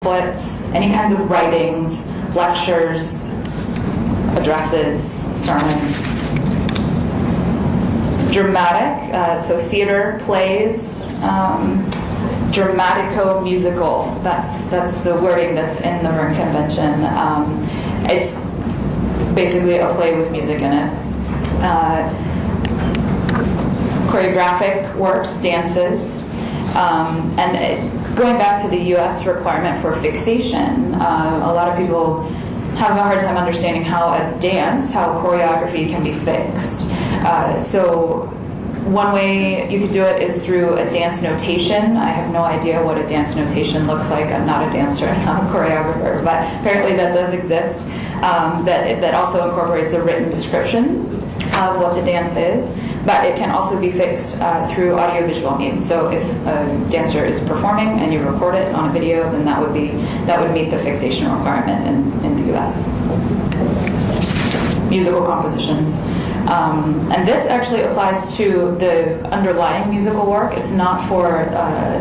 pamphlets, any kinds of writings, lectures, addresses, sermons. Dramatic, so theater, plays, dramatico-musical. That's the wording that's in the Berne Convention. It's basically a play with music in it. Choreographic works, dances, going back to the U.S. requirement for fixation, a lot of people have a hard time understanding how a dance, how choreography can be fixed. So one way you could do it is through a dance notation. I have no idea what a dance notation looks like. I'm not a dancer, I'm not a choreographer, but apparently that does exist. That also incorporates a written description of what the dance is, but it can also be fixed through audiovisual means. So if a dancer is performing and you record it on a video, then that would meet the fixation requirement in the U.S. Musical compositions. And this actually applies to the underlying musical work. It's not for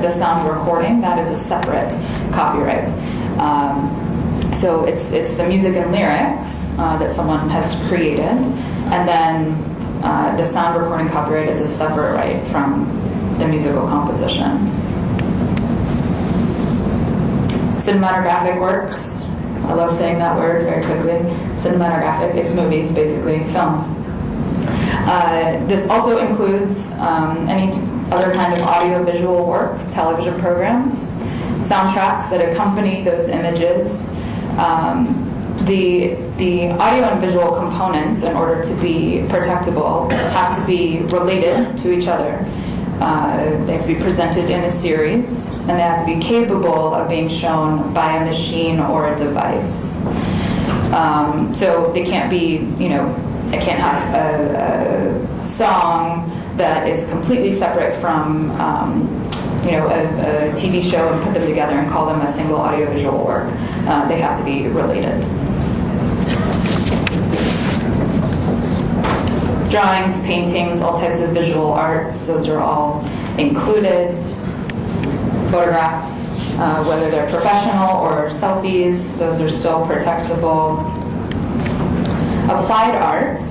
the sound recording. That is a separate copyright. So it's the music and lyrics that someone has created, and then the sound recording copyright is a separate right from the musical composition. Cinematographic works. I love saying that word very quickly. Cinematographic, it's movies, basically, films. This also includes any other kind of audiovisual work, television programs, soundtracks that accompany those images. The audio and visual components, in order to be protectable, have to be related to each other. They have to be presented in a series, and they have to be capable of being shown by a machine or a device. So they can't be, I can't have a song that is completely separate from, a TV show and put them together and call them a single audiovisual work. They have to be related. Drawings, paintings, all types of visual arts, those are all included. Photographs, whether they're professional or selfies, those are still protectable. Applied art,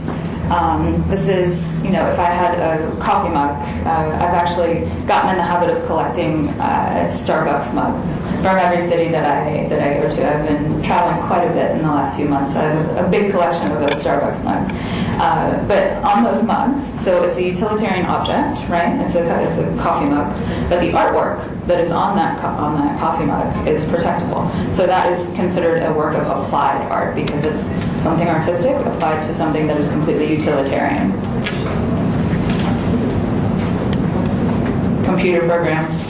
this is, if I had a coffee mug, I've actually gotten in the habit of collecting Starbucks mugs from every city that I go to. I've been traveling quite a bit in the last few months, so I have a big collection of those Starbucks mugs. But on those mugs, so it's a utilitarian object, right? It's a coffee mug, but the artwork that is on that coffee mug is protectable. So that is considered a work of applied art because it's something artistic applied to something that is completely utilitarian. Computer programs.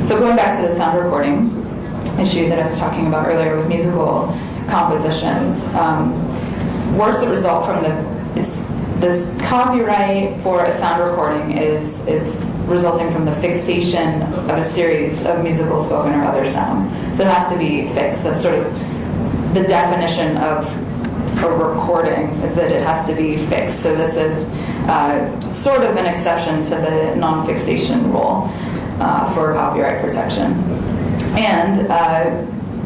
So going back to the sound recording issue that I was talking about earlier with musical compositions, works that result from this copyright for a sound recording is resulting from the fixation of a series of musical, spoken, or other sounds. So it has to be fixed. That's sort of the definition of a recording, is that it has to be fixed. So this is sort of an exception to the non-fixation rule for copyright protection. And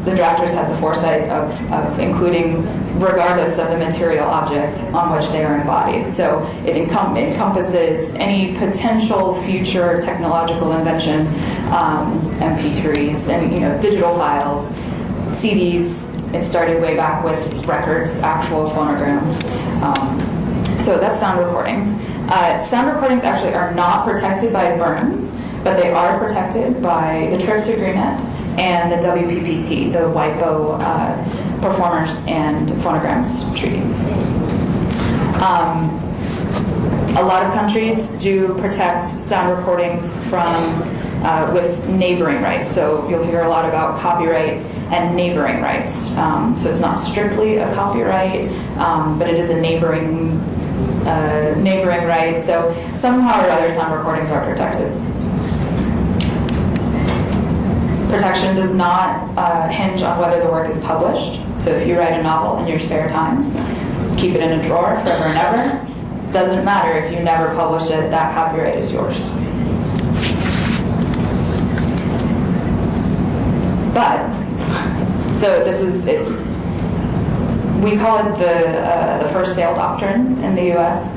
the drafters had the foresight of including regardless of the material object on which they are embodied. So it encompasses any potential future technological invention, MP3s, and digital files, CDs. It started way back with records, actual phonograms. So that's sound recordings. Sound recordings actually are not protected by Berne, but they are protected by the TRIPS agreement and the WPPT, the WIPO Performers and Phonograms Treaty. A lot of countries do protect sound recordings from with neighboring rights. So you'll hear a lot about copyright and neighboring rights. So it's not strictly a copyright, but it is a neighboring right. So somehow or other, sound recordings are protected. Protection does not hinge on whether the work is published. So if you write a novel in your spare time, keep it in a drawer forever and ever. Doesn't matter if you never publish it, that copyright is yours. So we call it the first sale doctrine in the U.S.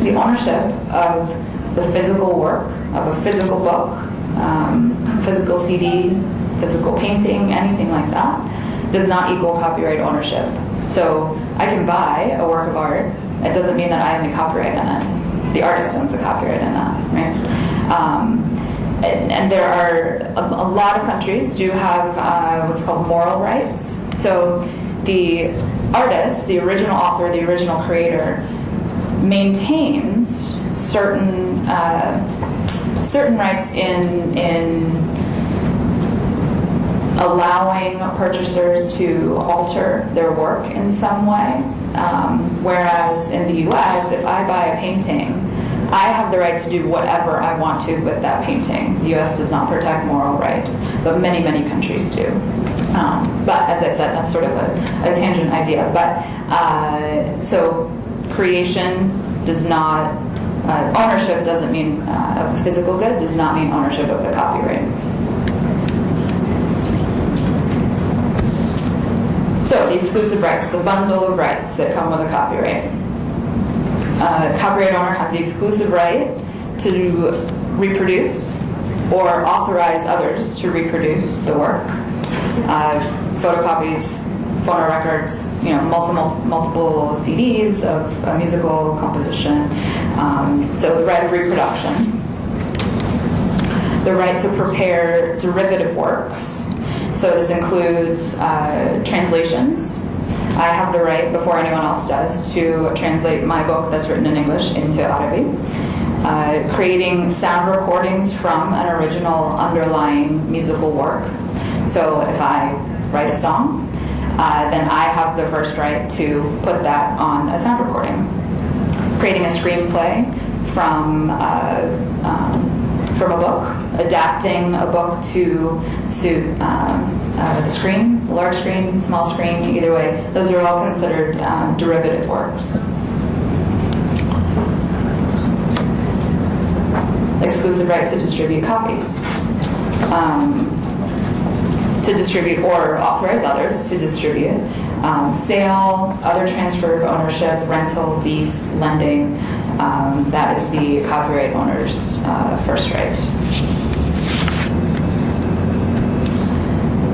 The ownership of the physical work, of a physical book, physical CD, physical painting, anything like that, does not equal copyright ownership. So I can buy a work of art. It doesn't mean that I own the copyright in it. The artist owns the copyright in that, right? And there are a lot of countries do have what's called moral rights. So the artist, the original author, the original creator, maintains certain rights in allowing purchasers to alter their work in some way. Whereas in the U.S., if I buy a painting, I have the right to do whatever I want to with that painting. The U.S. does not protect moral rights, but many, many countries do. But as I said, that's sort of a tangent idea. But so creation does not, ownership doesn't mean of the physical good, does not mean ownership of the copyright. So the exclusive rights, the bundle of rights that come with a copyright. Copyright owner has the exclusive right to reproduce or authorize others to reproduce the work. Photocopies, phonorecords, multiple CDs of a musical composition. So the right of reproduction. The right to prepare derivative works. So this includes translations. I have the right, before anyone else does, to translate my book that's written in English into Arabic. Creating sound recordings from an original underlying musical work. So if I write a song, then I have the first right to put that on a sound recording. Creating a screenplay from a book, adapting a book to suit the screen, large screen, small screen, either way. Those are all considered derivative works. Exclusive right to distribute copies. To distribute or authorize others to distribute. Sale, other transfer of ownership, rental, lease, lending. That is the copyright owner's first right.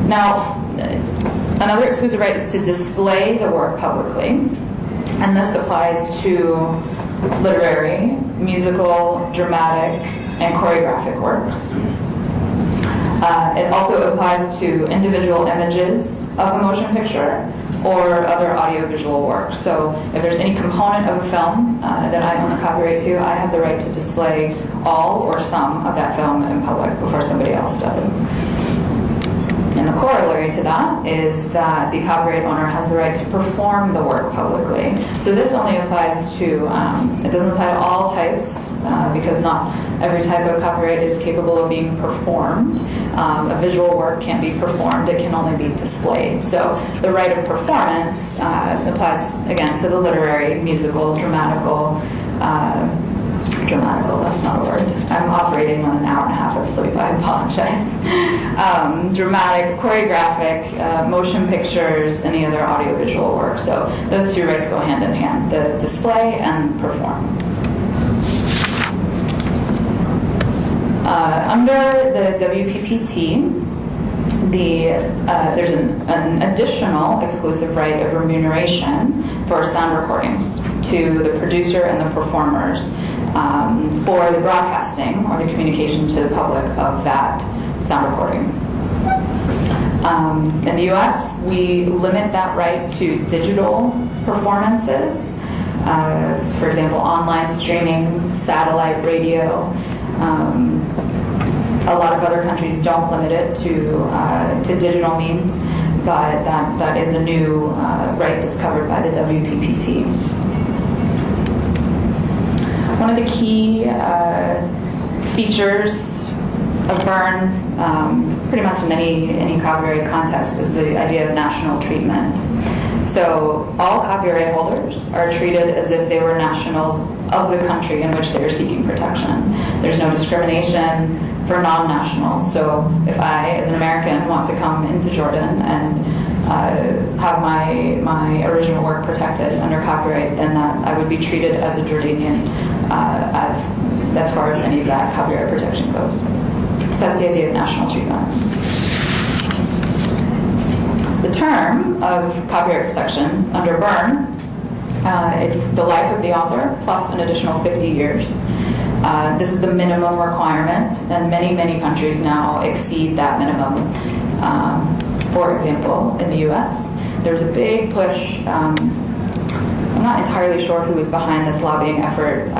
Now, another exclusive right is to display the work publicly, and this applies to literary, musical, dramatic, and choreographic works. It also applies to individual images of a motion picture or other audiovisual work. So if there's any component of a film that I own the copyright to, I have the right to display all or some of that film in public before somebody else does. And the corollary to that is that the copyright owner has the right to perform the work publicly. So this only applies to, it doesn't apply to all types, because not every type of copyright is capable of being performed. A visual work can't be performed, it can only be displayed. So the right of performance applies, again, to the literary, musical, dramatical, that's not a word. I'm operating on an hour and a half of sleep, I apologize. Dramatic, choreographic, motion pictures, any other audiovisual work. So those two rights go hand in hand, the display and perform. Under the WPPT, there's an additional exclusive right of remuneration for sound recordings to the producer and the performers for the broadcasting or the communication to the public of that sound recording. In the US, we limit that right to digital performances, for example, online streaming, satellite radio. A lot of other countries don't limit it to digital means, but that is a new right that's covered by the WPPT. One of the key features of Berne, pretty much in any copyright context, is the idea of national treatment. So all copyright holders are treated as if they were nationals of the country in which they are seeking protection. There's no discrimination for non-nationals. So if I, as an American, want want to come into Jordan and have my original work protected under copyright, then that I would be treated as a Jordanian as far as any of that copyright protection goes. So that's the idea of national treatment. The term of copyright protection under Berne, it's the life of the author plus an additional 50 years. This is the minimum requirement, and many, many countries now exceed that minimum. For example, in the US, there's a big push. I'm not entirely sure who was behind this lobbying effort